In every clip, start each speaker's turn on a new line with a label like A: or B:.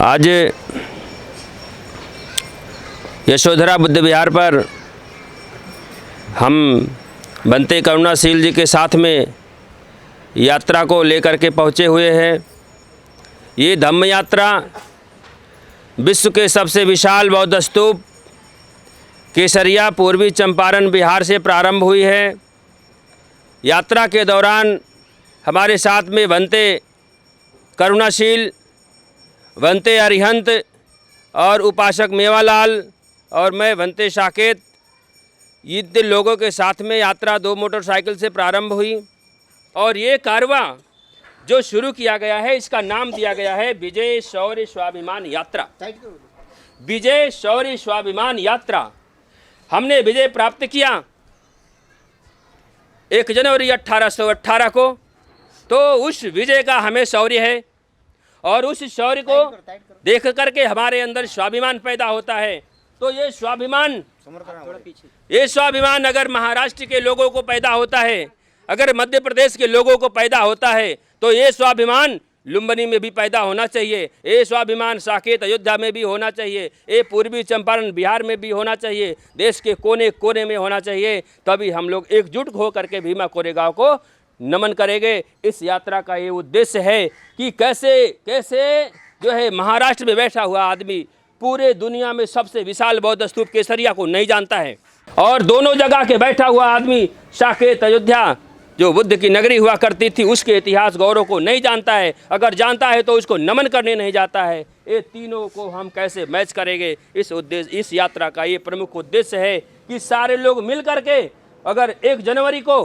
A: आज यशोधरा बुद्ध विहार पर हम बनते करुणाशील जी के साथ में यात्रा को लेकर के पहुँचे हुए हैं। ये धम्म यात्रा विश्व के सबसे विशाल बौद्ध स्तूप केसरिया पूर्वी चंपारण बिहार से प्रारंभ हुई है। यात्रा के दौरान हमारे साथ में बनते करुणाशील, बनते अरिहंत और उपासक मेवालाल और मैं बनते साकेत, ये लोगों के साथ में यात्रा 2 मोटरसाइकिल से प्रारंभ हुई। और ये कारवां जो शुरू किया गया है, इसका नाम दिया गया है विजय शौर्य स्वाभिमान यात्रा। विजय शौर्य स्वाभिमान यात्रा। हमने विजय प्राप्त किया 1 जनवरी 1818 को, तो उस विजय का हमें शौर्य है और उस शौर्य को देख करके हमारे अंदर स्वाभिमान पैदा होता है। तो ये स्वाभिमान अगर महाराष्ट्र के लोगों को पैदा होता है, अगर मध्य प्रदेश के लोगों को पैदा होता है, तो ये स्वाभिमान लुम्बिनी में भी पैदा होना चाहिए, ये स्वाभिमान साकेत अयोध्या में भी होना चाहिए, ये पूर्वी चंपारण बिहार में भी होना चाहिए, देश के कोने कोने में होना चाहिए। तभी हम लोग एकजुट हो करके भीमा कोरेगांव को नमन करेंगे। इस यात्रा का ये उद्देश्य है कि कैसे कैसे जो है महाराष्ट्र में बैठा हुआ आदमी पूरे दुनिया में सबसे विशाल बौद्ध स्तूप केसरिया को नहीं जानता है, और दोनों जगह के बैठा हुआ आदमी साकेत अयोध्या जो बुद्ध की नगरी हुआ करती थी उसके इतिहास गौरव को नहीं जानता है। अगर जानता है तो उसको नमन करने नहीं जाता है। ये तीनों को हम कैसे मैच करेंगे, इस यात्रा का ये प्रमुख उद्देश्य है कि सारे लोग मिल करके अगर 1 जनवरी को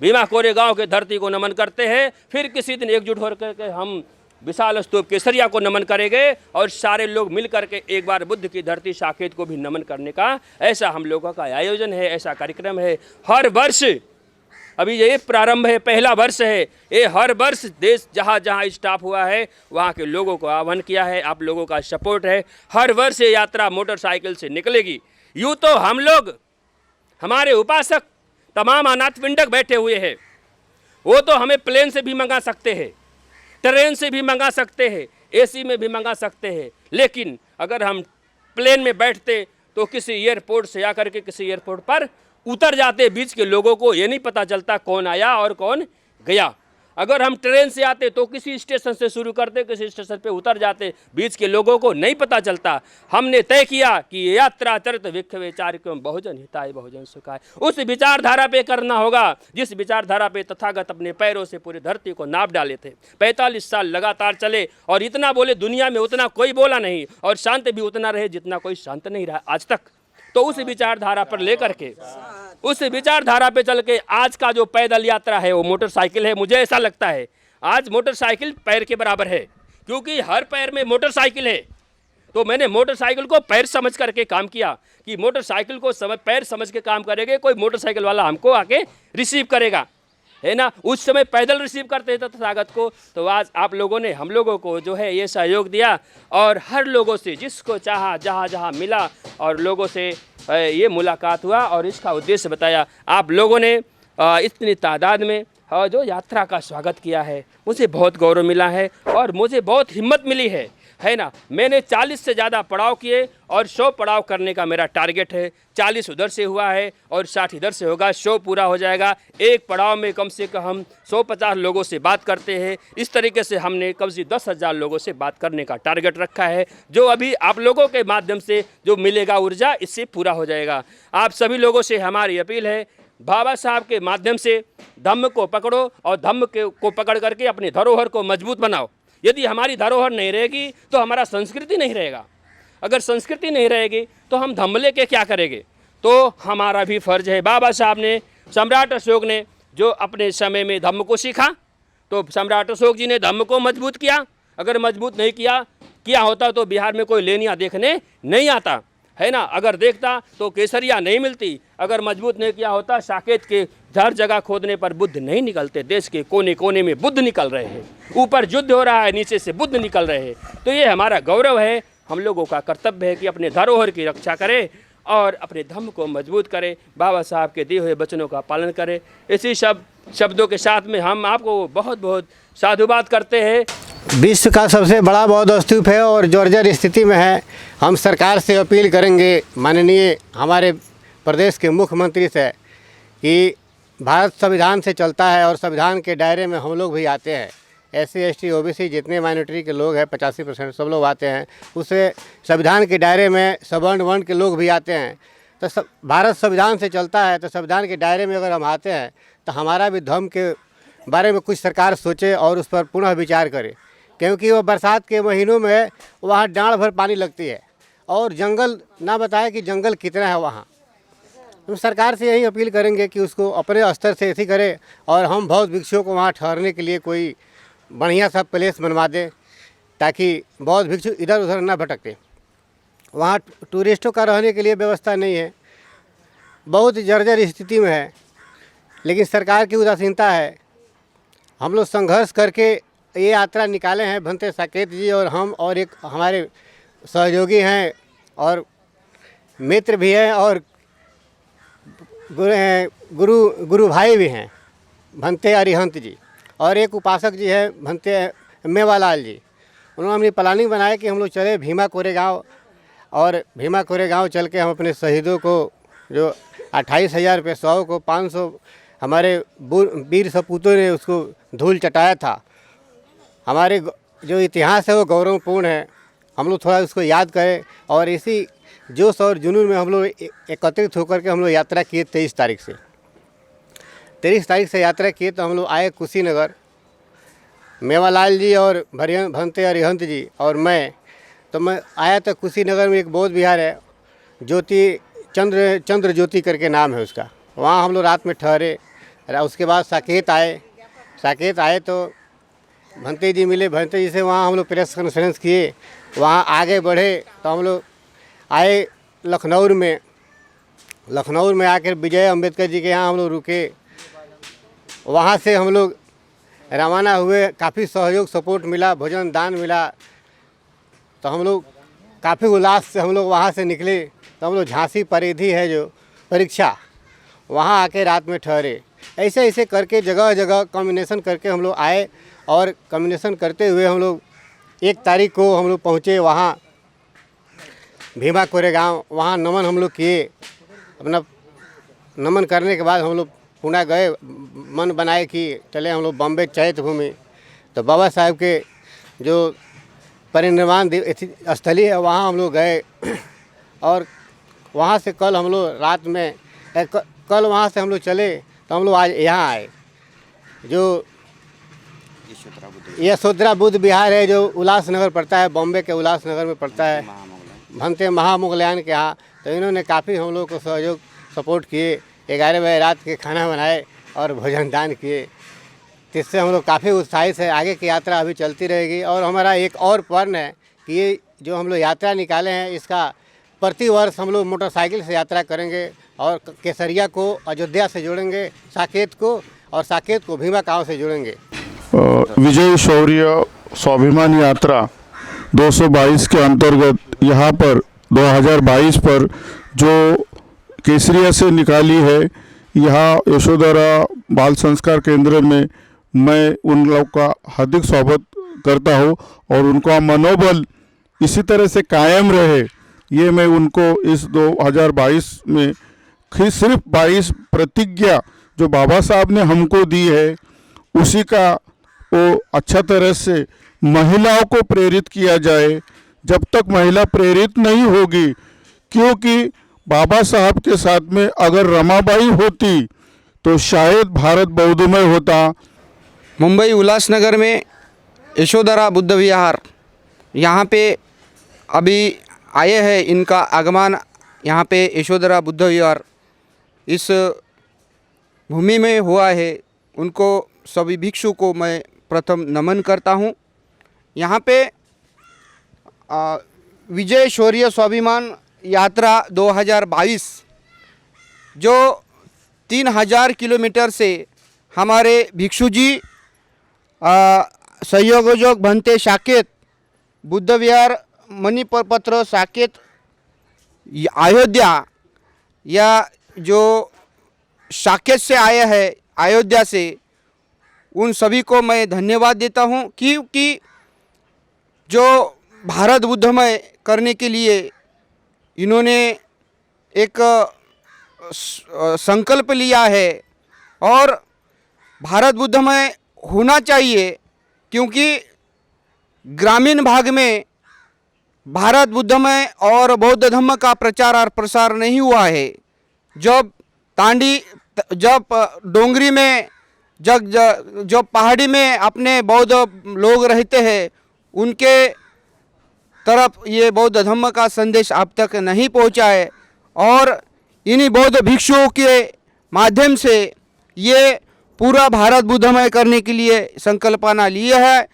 A: भीमा कोरेगांव के धरती को नमन करते हैं, फिर किसी दिन एकजुट होकर के हम विशाल स्तूप केसरिया को नमन करेंगे और सारे लोग मिल करके एक बार बुद्ध की धरती साकेत को भी नमन करने का ऐसा हम लोगों का आयोजन है, ऐसा कार्यक्रम है। हर वर्ष, अभी ये प्रारंभ है, पहला वर्ष है, ये हर वर्ष देश जहाँ जहाँ स्टाफ हुआ है वहाँ के लोगों को आह्वान किया है, आप लोगों का सपोर्ट है। हर वर्ष ये यात्रा मोटरसाइकिल से निकलेगी। यूँ तो हम लोग, हमारे उपासक तमाम अनाथ पिंडक बैठे हुए हैं, वो तो हमें प्लेन से भी मंगा सकते हैं, ट्रेन से भी मंगा सकते हैं, एसी में भी मंगा सकते हैं। लेकिन अगर हम प्लेन में बैठते तो किसी एयरपोर्ट से आकर के किसी एयरपोर्ट पर उतर जाते, बीच के लोगों को ये नहीं पता चलता कौन आया और कौन गया। अगर हम ट्रेन से आते तो किसी स्टेशन से शुरू करते, किसी स्टेशन पे उतर जाते, बीच के लोगों को नहीं पता चलता। हमने तय किया कि ये यात्रा चरित विख्वे चारिक्यम बहुजन हिताय बहुजन सुखाय, उस विचारधारा पे करना होगा जिस विचारधारा पे तथागत अपने पैरों से पूरी धरती को नाप डाले थे। 45 साल लगातार चले और इतना बोले, दुनिया में उतना कोई बोला नहीं, और शांत भी उतना रहे जितना कोई शांत नहीं रहा आज तक। तो उस विचारधारा पर लेकर के, उस विचारधारा पे चल के आज का जो पैदल यात्रा है वो मोटरसाइकिल है। मुझे ऐसा लगता है आज मोटरसाइकिल पैर के बराबर है, क्योंकि हर पैर में मोटरसाइकिल है। तो मैंने मोटरसाइकिल को पैर समझ करके काम किया कि मोटरसाइकिल को पैर समझ के काम करेंगे, कोई मोटरसाइकिल वाला हमको आके रिसीव करेगा, है ना। उस समय पैदल रिसीव करते थे तथागत को, तो आज आप लोगों ने हम लोगों को जो है ये सहयोग दिया, और हर लोगों से जिसको चाहा जहाँ जहाँ मिला और लोगों से ये मुलाकात हुआ और इसका उद्देश्य बताया। आप लोगों ने इतनी तादाद में जो यात्रा का स्वागत किया है, मुझे बहुत गौरव मिला है और मुझे बहुत हिम्मत मिली है ना। मैंने 40 से ज़्यादा पड़ाव किए और 100 पड़ाव करने का मेरा टारगेट है। 40 उधर से हुआ है और 60 इधर से होगा, 100 पूरा हो जाएगा। एक पड़ाव में कम से कम हम 150 लोगों से बात करते हैं। इस तरीके से हमने कम से 10,000 लोगों से बात करने का टारगेट रखा है, जो अभी आप लोगों के माध्यम से जो मिलेगा ऊर्जा, इससे पूरा हो जाएगा। आप सभी लोगों से हमारी अपील है, बाबा साहब के माध्यम से धम्म को पकड़ो और धम्म को पकड़ करके अपनी धरोहर को मजबूत बनाओ। यदि हमारी धरोहर नहीं रहेगी तो हमारा संस्कृति नहीं रहेगा। अगर संस्कृति नहीं रहेगी तो हम धम्म लेके क्या करेंगे। तो हमारा भी फर्ज है। बाबा साहब ने, सम्राट अशोक ने जो अपने समय में धम्म को सीखा, तो सम्राट अशोक जी ने धम्म को मजबूत किया। अगर मजबूत नहीं किया होता तो बिहार में कोई लेनिया देखने नहीं आता, है ना। अगर देखता तो केसरिया नहीं मिलती। अगर मजबूत नहीं किया होता, साकेत के हर जगह खोदने पर बुद्ध नहीं निकलते। देश के कोने कोने में बुद्ध निकल रहे हैं, ऊपर युद्ध हो रहा है, नीचे से बुद्ध निकल रहे हैं। तो ये हमारा गौरव है, हम लोगों का कर्तव्य है कि अपने धरोहर की रक्षा करें और अपने धम्म को मजबूत करें, बाबा साहब के दिए हुए वचनों का पालन करें। इसी शब्दों के साथ में हम आपको बहुत बहुत साधुवाद करते हैं।
B: विश्व का सबसे बड़ा बौद्ध स्तूप है और जर्जर स्थिति में है। हम सरकार से अपील करेंगे, माननीय हमारे प्रदेश के मुख्यमंत्री से, कि भारत संविधान से चलता है और संविधान के दायरे में हम लोग भी आते हैं। SC ST OBC जितने माइनॉरिटी के लोग हैं 85% सब लोग आते हैं। उससे संविधान के दायरे में सवर्ण वर्ण के लोग भी आते हैं। तो भारत संविधान से चलता है, तो संविधान के दायरे में अगर हम आते हैं तो हमारा भी धर्म के बारे में कुछ सरकार सोचे और उस पर पुनः विचार करे, क्योंकि वो बरसात के महीनों में वहाँ डाँड़ भर पानी लगती है और जंगल ना बताए कि जंगल कितना है वहाँ। हम सरकार से यही अपील करेंगे कि उसको अपने स्तर से ऐसी करे और हम बौद्ध भिक्षुओं को वहाँ ठहरने के लिए कोई बढ़िया सा प्लेस बनवा दें, ताकि बौद्ध भिक्षु इधर उधर ना भटकते। वहाँ टूरिस्टों का रहने के लिए व्यवस्था नहीं है, बहुत जर्जर स्थिति में है, लेकिन सरकार की उदासीनता है। हम लोग संघर्ष करके ये यात्रा निकाले हैं, भंते साकेत जी और हम और एक हमारे सहयोगी हैं और मित्र भी हैं और गुरु भाई भी हैं, भंते अरिहंत जी, और एक उपासक जी हैं भंते मेवालाल जी। उन्होंने अपनी प्लानिंग बनाया कि हम लोग चले भीमा कोरेगांव, और भीमा कोरेगांव चल के हम अपने शहीदों को जो 28,000 रुपये 100 को 500 हमारे वीर सपूतों ने उसको धूल चटाया था। हमारे जो इतिहास है वो गौरवपूर्ण है, हम लोग थोड़ा उसको याद करें और इसी जोश और जुनून में हम लोग एकत्रित होकर के हम लोग यात्रा किए। 23 तारीख से यात्रा किए तो हम लोग आए कुशीनगर। मेवालाल जी और भंते अरिहंत जी और मैं आया तो कुशीनगर में एक बौद्ध विहार है, चंद्र ज्योति करके नाम है उसका। वहाँ हम लोग रात में ठहरे। उसके बाद साकेत आए तो भंते जी मिले, भंते जी से वहाँ हम लोग प्रेस कॉन्फ्रेंस किए। वहाँ आगे बढ़े तो हम लोग आए लखनऊ में आकर विजय अम्बेडकर जी के यहाँ हम लोग रुके। वहाँ से हम लोग रवाना हुए, काफ़ी सहयोग सपोर्ट मिला, भोजन दान मिला, तो हम लोग काफ़ी उल्लास से हम लोग वहाँ से निकले। तो हम लोग झांसी परिधि है जो परीक्षा, वहाँ आके रात में ठहरे। ऐसे करके जगह जगह कॉम्बिनेशन करके हम लोग आए और कॉम्बिनेशन करते हुए हम लोग 1 तारीख को हम लोग पहुँचे वहाँ भीमा कोरेगांव। वहाँ नमन हम लोग किए। अपना नमन करने के बाद हम लोग पुणे गए, मन बनाए कि चले हम लोग बॉम्बे चैत्य भूमि। तो बाबा साहब के जो परिनिर्वाण स्थली है वहाँ हम लोग गए और वहाँ से कल हम लोग रात में कल वहाँ से हम लोग चले तो हम लोग आज यहाँ आए, जो यशोधरा बुद्ध विहार है जो उल्लासनगर पड़ता है, बॉम्बे के उल्लासनगर में पड़ता है, भंते महामुगलयान के यहाँ। तो इन्होंने काफ़ी हम लोग को सहयोग सपोर्ट किए। 11 बजे रात के खाना बनाए और भोजन दान किए। इससे हम लोग काफ़ी उत्साहित है। आगे की यात्रा अभी चलती रहेगी और हमारा एक और प्रण है कि ये जो हम लोग यात्रा निकाले हैं इसका प्रति वर्ष हम लोग मोटरसाइकिल से यात्रा करेंगे और केसरिया को अयोध्या से जोड़ेंगे, साकेत को भीमा गाँव से जोड़ेंगे।
C: विजय शौर्य स्वाभिमान यात्रा 222 के अंतर्गत यहाँ पर 2022 पर जो केसरिया से निकाली है, यहाँ यशोधरा बाल संस्कार केंद्र में मैं उन लोग का हार्दिक स्वागत करता हूँ और उनका मनोबल इसी तरह से कायम रहे, ये मैं उनको इस 2022 में सिर्फ 22 प्रतिज्ञा जो बाबा साहब ने हमको दी है उसी का वो अच्छा तरह से महिलाओं को प्रेरित किया जाए। जब तक महिला प्रेरित नहीं होगी, क्योंकि बाबा साहब के साथ में अगर रमाबाई होती तो शायद भारत बौद्धमय होता।
D: मुंबई उल्लासनगर में यशोधरा बुद्ध विहार, यहाँ पे अभी आए हैं, इनका आगमन यहाँ पे यशोधरा बुद्ध विहार इस भूमि में हुआ है। उनको सभी भिक्षु को मैं प्रथम नमन करता हूँ। यहाँ पे विजय शौर्य स्वाभिमान यात्रा 2022 जो 3000 किलोमीटर से हमारे भिक्षु जी सहयोगोजोग भंते साकेत बुद्ध विहार मणिपत्र साकेत अयोध्या या जो साकेत से आए हैं अयोध्या से, उन सभी को मैं धन्यवाद देता हूं, क्योंकि जो भारत बुद्धमय करने के लिए इन्होंने एक संकल्प लिया है और भारत बुद्धमय होना चाहिए, क्योंकि ग्रामीण भाग में भारत बुद्धमय और बौद्ध धर्म का प्रचार और प्रसार नहीं हुआ है। जब डोंगरी में जो पहाड़ी में अपने बौद्ध लोग रहते हैं, उनके तरफ ये बौद्ध धर्म का संदेश अब तक नहीं पहुंचा है और इन्हीं बौद्ध भिक्षुओं के माध्यम से ये पूरा भारत बुद्धमय करने के लिए संकल्पना लिए है।